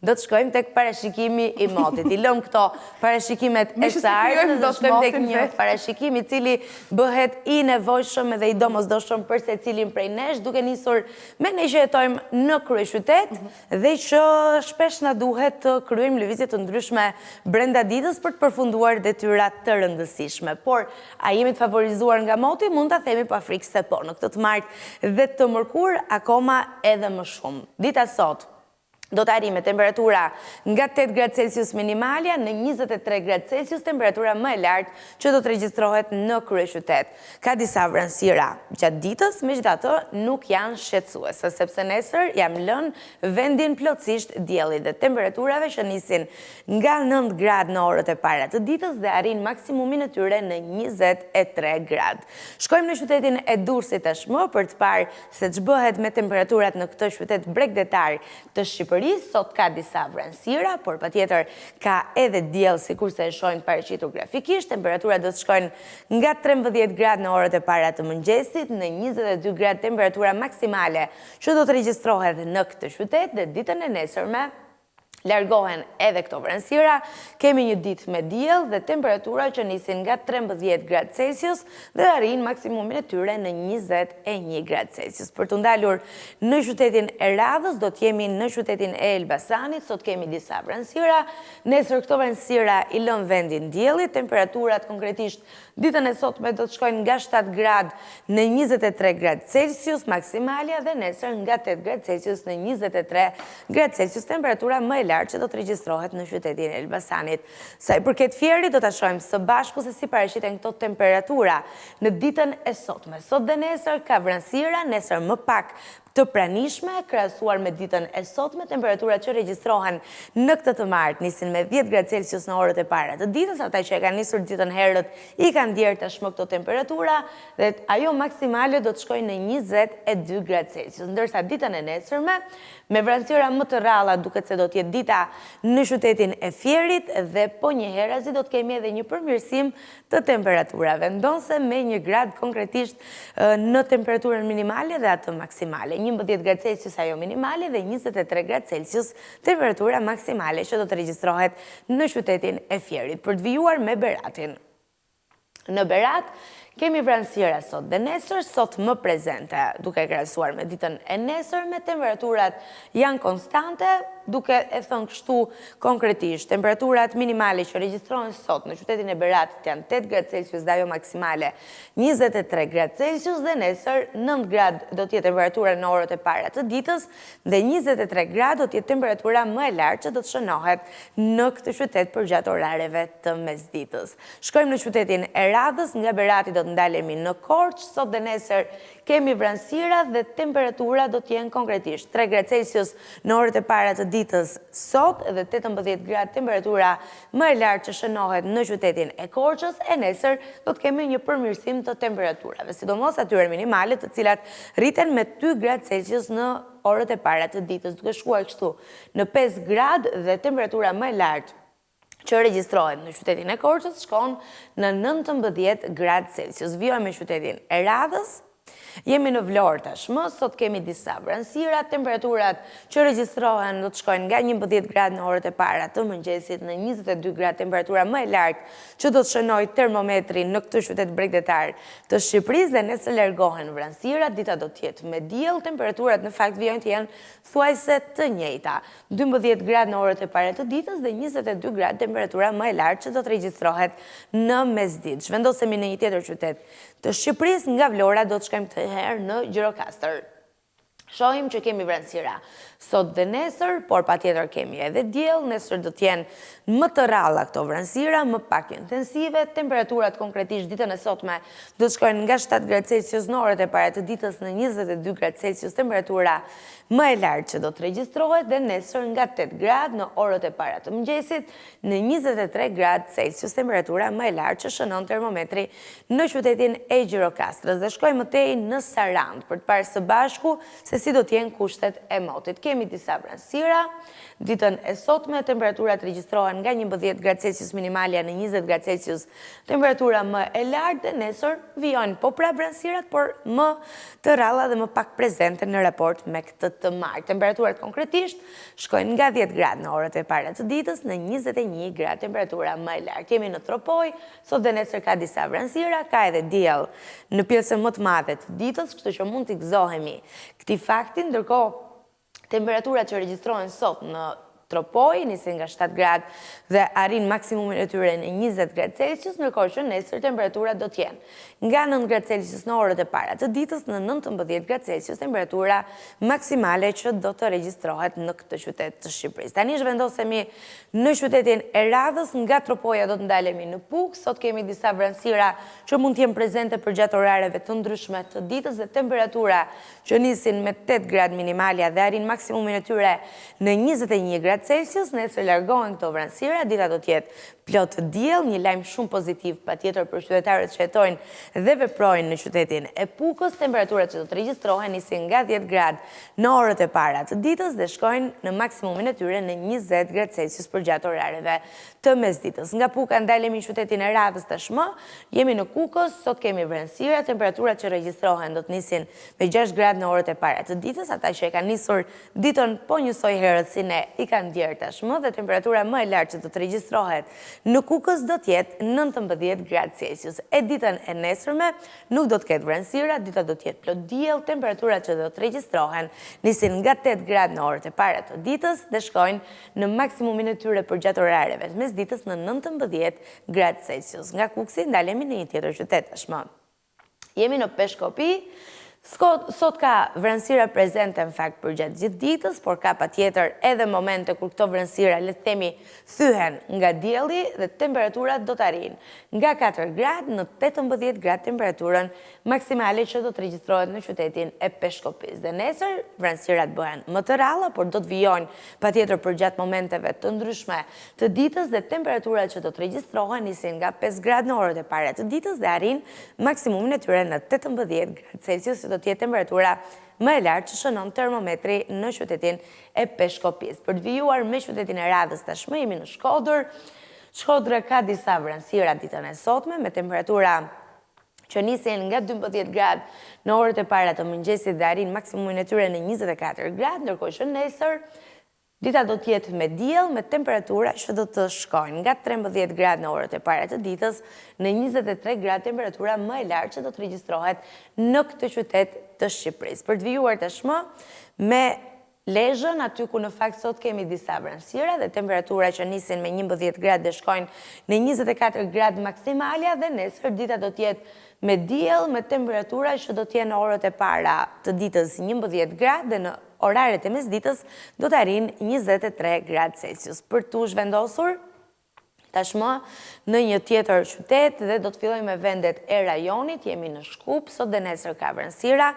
Do të shkojmë tek parashikimi i motit. I lëm këto parashikimet e së ardhmes, do të shkojmë tek një parashikim i cili bëhet i nevojshëm dhe i domosdoshëm për secilin prej nesh, duke nisur me ne që jetojmë në kryeqytet dhe që shpesh na duhet të kryejmë lëvizje të ndryshme brenda ditës për të përfunduar detyra të rëndësishme. Por a jemi të favorizuar nga moti? Mund ta themi pa frikë se po. Në këtë të martë dhe të mërkur akoma edhe më shumë. Dita sot do të arrijë me temperatura nga 8 gradë Celsius minimalja në 23 gradë Celsius, temperatura më e lartë që do të regjistrohet në kryeqytet. Ka disa vranësira gjatë ditës, megjithatë nuk janë shqetësuese, sepse nesër jam lënë vendin plotësisht diellit dhe temperaturave që nisin nga 9 gradë në orët e para të ditës dhe arrin maksimumin e tyre në 23 gradë. Shkojmë në qytetin e Durrësit tashmë për të parë se ç'bëhet me temperaturat në këtë qytet bregdetar të Shqipërisë. Sot ka disa vranësira, por patjetër ka edhe diell sikurse e shohim paraqitur grafikisht. Temperaturat do të shkojnë nga 13 gradë në orët e para të mëngjesit, në 22 gradë temperatura maksimale që do të regjistrohet në këtë qytet dhe ditën e nesërme largohen edhe këto vranësira. Kemi një ditë me diell dhe temperatura që nisin nga 13 gradë Celsius dhe arrin maksimumin e tyre në 21 gradë Celsius. Për të ndalur në qytetin e Radhës, do të jemi në qytetin e Elbasanit, sot kemi disa vranësira. Nesër këto vranësira i lën vendin diellit, temperaturat konkretisht ditën e sotme do të shkojnë nga 7 gradë në 23 gradë Celsius maksimalja dhe nesër nga 8 gradë Celsius në 23 gradë Celsius, temperatura më e lartë që do të regjistrohet në qytetin e Elbasanit. Sa i përket Fierit, do ta shohim së bashku se si paraqiten këto temperatura në ditën e sotme. Sot dhe nesër ka vranësira, nesër më pak të pranishme, krahasuar me ditën e sotme, temperaturat që regjistrohen në këtë të martë nisin me 10 gradë Celsius në orët e para të ditës, ata që e kanë nisur ditën herët i kanë djerë tashmë këto temperatura dhe ajo maksimale do të shkojnë në 22 gradë Celsius, ndërsa ditën e nesërme me vranësira më të rralla duket se do të jetë dita në qytetin e Fierit dhe po njëherëzi do të kemi edhe një përmirësim të temperaturave, ndonse me 1 gradë konkretisht në temperaturën minimale dhe atë maksimale. 11 gradë Celsius ajo minimale dhe 23 gradë Celsius temperatura maksimale që do të regjistrohet në qytetin e Fierit. Për të vijuar me Beratin. Në Berat kemi vranësira sot dhe nesër, sot më prezente, duke krahasuar me ditën e nesër, me temperaturat janë konstante, duke e thënë kështu konkretisht. Temperaturat minimale që regjistrohen sot në qytetin e Beratit janë 8 gradë Celsius dhe ajo maksimale 23 gradë Celsius dhe nesër 9 gradë do të jetë temperatura në orët e para të ditës dhe 23 gradë do të jetë temperatura më e lartë që do të shënohet në këtë qytet përgjatë orareve të mesditës. Shkojmë në qytetin e Radhës, nga Berati do të ndalemi në Korçë, sot dhe nesër kemi vranësira dhe temperatura do të jenë konkretisht 3 gradë Celsius në orët e para të ditës sot dhe 18 gradë temperatura më e lartë që shënohet në qytetin e Korçës, e nesër do të kemi një përmirësim të temperaturave, sidomos atyre minimale të cilat rriten me 2 gradë Celsius në orët e para të ditës, duke shkuar kështu në 5 gradë dhe temperatura më e lartë që regjistrohet në qytetin e Korçës shkon në 19 gradë Celsius. Vijojmë në qytetin e Radhës. Jemi në Vlorë tashmë, sot kemi disa vranësira, temperaturat që regjistrohen do të shkojnë nga 11 gradë në orët e para të mëngjesit në 22 gradë, temperatura më e lartë që do të shënojë termometri në këtë qytet bregdetar të Shqipërisë dhe nesër largohen vranësirat, dita do të jetë me diell, temperaturat në fakt vijojnë të jenë thuajse të njëjta. 12 gradë në orët e para të ditës dhe 22 gradë temperatura më e lartë që do të regjistrohet në mesditë. Zhvendosemi në një tjetër qytet të Shqipërisë, nga Vlora do të shkojmë të herë në Gjirokastër. Shohim që kemi vranësira sot dhe nesër, por patjetër kemi edhe diell, nesër do të jenë më të rralla këto vranësira, më pak intensive, temperaturat konkretisht ditën e sotme do të shkojnë nga 7 gradë Celsius në orët e para të ditës në 22 gradë Celsius, temperatura më e lartë që do të regjistrohet dhe nesër nga 8 gradë në orët e para të mëngjesit në 23 gradë Celsius, temperatura më e lartë që shënon termometri në qytetin e Gjirokastrës. Dhe shkojmë më tej në Sarandë për të parë së bashku se si do t'jenë kushtet e motit. Kemi disa vranësira, ditën e sotme, temperaturat regjistrohen nga 11 gradë Celsius minimalja në 20 gradë Celsius, temperatura më e lartë dhe nesër vijojnë po pra vranësirat, por më të ralla dhe më pak prezente në raport me këtë të martë. Temperaturat konkretisht shkojnë nga 10 gradë në orët e para të ditës në 21 gradë temperatura më e lartë. Kemi në Tropoj, sot dhe nesër ka disa vranësira, ka edhe diell në pjesën më të madhe të ditës, kështu që mund të gëzohemi këtij fakti, ndërkohë temperaturat që regjistrohen sot në Tropoj, nisin nga 7 gradë dhe arrin maksimumin e tyre në 20 gradë Celsius, ndërkohë që nesër temperaturat do t'jenë nga 9 gradë Celsius në orët e para të ditës në 19 gradë Celsius, temperatura maksimale që do të regjistrohet në këtë qytet të Shqipërisë. Tani zhvendosemi në qytetin e Radhës, nga Tropoja do të ndalemi në Puk. Sot kemi disa vranësira që mund të jenë prezente përgjatë orareve të ndryshme të ditës dhe temperatura që nisin me 8 gradë minimalja dhe arrin maksimumin e tyre në 21 gradë Celsius. Nesër largohen këto vranësira, dita do t'jetë plot diell, një lajm shumë pozitiv patjetër për qytetarët që jetojnë dhe veprojnë në qytetin e Pukës. Temperaturat që do të regjistrohen nisin nga 10 gradë në orët e para të ditës dhe shkojnë në maksimumin e tyre në 20 gradë Celsius përgjatë orareve të mesditës. Nga Puka ndalemi në qytetin e Radhës tashmë, jemi në Kukës, sot kemi vranësira, temperaturat që regjistrohen do të nisin me 6 gradë në orët e para të ditës, ata që e kanë nisur ditën po njësoj herët si ne i kanë djerë tashmë, dhe temperatura më e lartë që do të regjistrohet në Kukës do t'jetë 19 gradë Celsius. E ditën e nesërme nuk do t'ketë vranësira, dita do t'jetë plot diell, temperaturat që do të regjistrohen nisin nga 8 gradë në orët e para të ditës dhe shkojnë në maksimumin e tyre përgjatë orareve të mesditës në 19 gradë Celsius. Nga Kuksi ndalemi në një tjetër qytet tashmë. Jemi në Peshkopi. Sot ka vranësira prezente në fakt përgjatë gjithë ditës, por ka patjetër edhe momente kur këto vranësira le të themi thyhen nga dielli dhe temperaturat do të arrijnë nga 4 gradë në 18 gradë temperaturën maksimale që do të regjistrohet në qytetin e Peshkopis. Dhe nesër vranësirat bëhen më të ralla, por do të vijojnë patjetër përgjatë momenteve të ndryshme të ditës dhe temperaturat që do të regjistrohen nisin nga 5 gradë në orët e para të ditës dhe arrijnë maksimumin e tyre në 18 gradë Celsius, do t'jetë temperatura më e lartë që shënon termometri në qytetin e Peshkopis. Për të vijuar me qytetin e Radhës tashmë jemi në Shkodër. Shkodra ka disa vranësira ditën e sotme me temperatura që nisin nga 12 gradë në orët e para të mëngjesit dhe arrin maksimumin e tyre në 24 gradë, ndërkohë që nesër dita do t'jetë me diell me temperatura që do të shkojnë nga 13 gradë në orët e para të ditës në 23 gradë temperatura më e lartë që do të regjistrohet në këtë qytet të Shqipërisë. Për të vijuar tashmë me Lezhën, aty ku në fakt sot kemi disa vranësira dhe temperatura që nisin me 11 gradë dhe shkojnë në 24 gradë maksimalja dhe nesër dita do t'jetë me diell me temperatura që do t'jenë në orët e para të ditës 11 gradë dhe në oraret e mesditës do të arrijnë 23 gradë Celsius. Për tu zhvendosur tashmë në një tjetër qytet dhe do të fillojmë me vendet e rajonit. Jemi në Shkup, sot dhe nesër ka vranësira,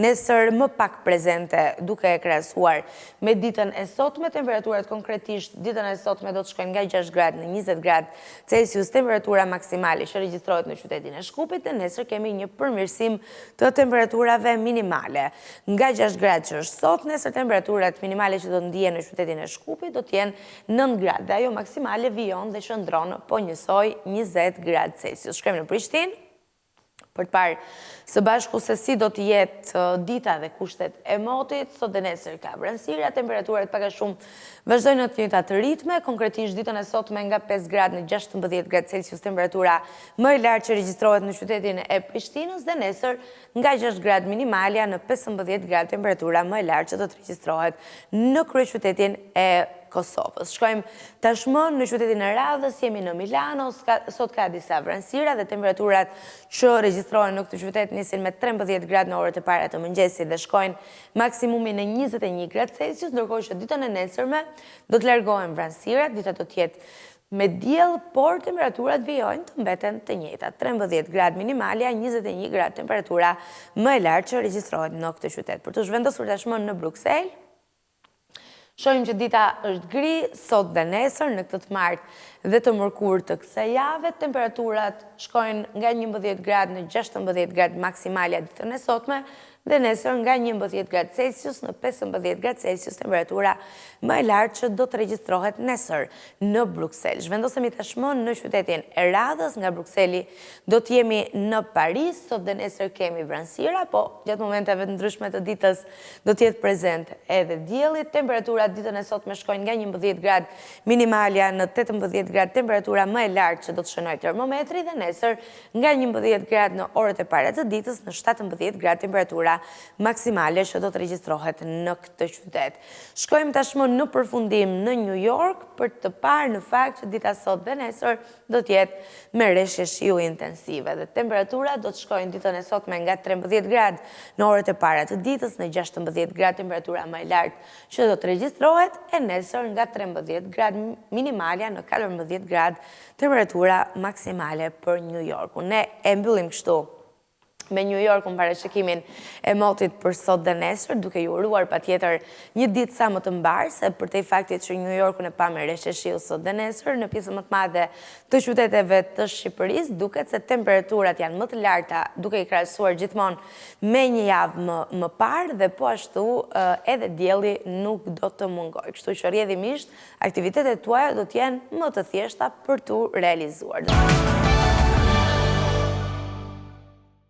nesër më pak prezente duke e krahasuar me ditën e sotme. Temperaturat konkretisht ditën e sotme do të shkojnë nga 6 gradë në 20 gradë Celsius, temperatura maksimale që regjistrohet në qytetin e Shkupit, dhe nesër kemi një përmirësim të temperaturave minimale. Nga 6 gradë që është sot, nesër temperaturat minimale që do të ndihen në qytetin e Shkupit do të jenë 9 gradë, dhe ajo maksimale vijon dhe ndronë po njësoj 20 gradë Celsius. Shkojmë në Prishtinë për të parë së bashku se si do të jetë dita dhe kushtet e motit. Sot dhe nesër ka vranësira, temperaturat pak a shumë vazhdojnë në të njëjtat ritme, konkretisht ditën e sotme nga 5 gradë në 16 gradë Celsius, temperatura më e lartë që regjistrohet në qytetin e Prishtinës, dhe nesër nga 6 gradë minimalja në 15 gradë, temperatura më e lartë që do të regjistrohet në kryeqytetin e Kosovës. Shkojmë tashmë në qytetin e Radhës, jemi në Milano, sot ka disa vranësira dhe temperaturat që regjistrohen në këtë qytet nisin me 13 gradë në orët e para të mëngjesit dhe shkojnë maksimumin në 21 gradë Celsius, ndërkohë që ditën e nesërme do të largohen vranësirat, dita do të jetë me diell, por temperaturat vijojnë të mbeten të njëjta. 13 gradë minimalja, 21 gradë temperatura më e lartë që regjistrohet në këtë qytet. Për të zhvendosur tashmë në Bruksel, shohim që dita është gri, sot dhe nesër, në këtë të martë dhe të mërkurë të kësaj jave, temperaturat shkojnë nga 11 gradë në 16 gradë maksimalja ditën e sotme, dhe nesër nga 11 gradë Celsius në 15 gradë Celsius temperatura më e lartë që do të regjistrohet nesër në Bruxelles. Zhvendosemi tashmë në qytetin e Radhës, nga Bruxelli do të jemi në Paris, sot dhe nesër kemi vranësira, po gjatë momenteve të ndryshme të ditës do të jetë prezent edhe dielli. Temperaturat ditën e sotme shkojnë nga 11 gradë minimalja në 18 gradë temperatura më e lartë që do të shënoj termometri, dhe nesër nga 11 gradë në orët e para të ditës në 17 gradë temperatura maksimale që do të regjistrohet në këtë qytet. Shkojmë tashmë në përfundim në New York për të parë në fakt që dita sot dhe nesër do të jetë me reshje shiu intensive dhe temperatura do të shkojnë ditën e sotme nga 13 gradë në orët e para të ditës në 16 gradë temperatura më e lartë që do të regjistrohet, e nesër nga 13 gradë minimalja në 14 gradë temperatura maksimale për New York. Ne e mbyllim kështu me New York në parashikimin e motit për sot dhe nesër, duke ju uruar patjetër një ditë sa më të mbarë, se për te i faktit që New Yorku në pa me reshje shiu sot dhe nesër, në pjesën më të madhe të qyteteve të Shqipërisë, duket se temperaturat janë më të larta, duke i krahasuar gjithmonë me një javë më parë, dhe po ashtu edhe dielli nuk do të mungoj. Kështu që rrjedhimisht aktivitetet tuaja do të jenë më të thjeshta për tu realizuar.